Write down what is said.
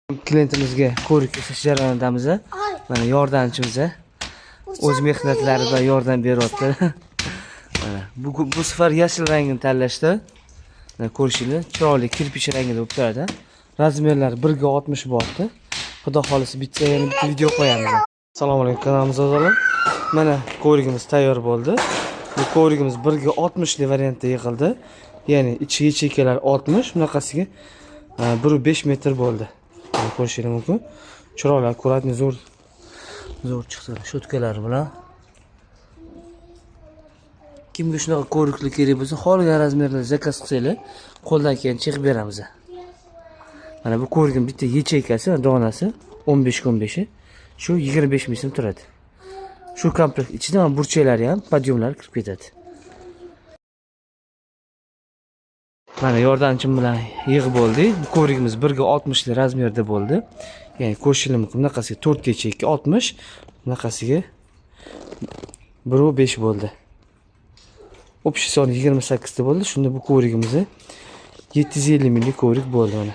Klientimizga ko'rik yasash jarayonidamiz. Mana yordamchimiz o'z mehnatlarida bilan yordam beryapti. Mana bu safar yashil rangini tanlashdi. Mana ko'rishingiz chiroyli kirpich rangida bo'lib turadi. Razmerlari 1:60 bo'lyapti. Xudo xolisi bitta yana bitta video qo'yamiz. Assalomu alaykum kanalimizga a'zolar. Mana ko'rigimiz tayyor bo'ldi. Bu ko'rigimiz 1:60 li variantda yig'ildi. Ya'ni ichi yechekalar 60, bunaqasiga 1.5 metr bo'ldi. Ko'rishingiz mumkin. Chiroyli, akkuratni zo'r chiqdi. Shotkalari bilan. Kimga shunaqa ko'rikli kerak bo'lsa, xohlagan razmerda zakaz qilsanglar, qo'ldan kelgan chekib beramiz. Mana bu ko'rigim bitta yechekasi, donasi 15 shu 25 ming so'm turadi. Shu komplekt ichida ham burchaklari ham, podyomlari kirib ketadi. Mana yordamchim bilan yig'ib bo'ldik. Bu ko'rigimiz 1:60 li razmerda bo'ldi. Ya'ni ko'rishingiz mumkin, bunaqasiga 4 yecheka 60, bunaqasiga 1.5 bo'ldi. Общий soni 28 ta bo'ldi. Shunda bu ko'rigimiz 750 minglik ko'rik bo'ldi mana.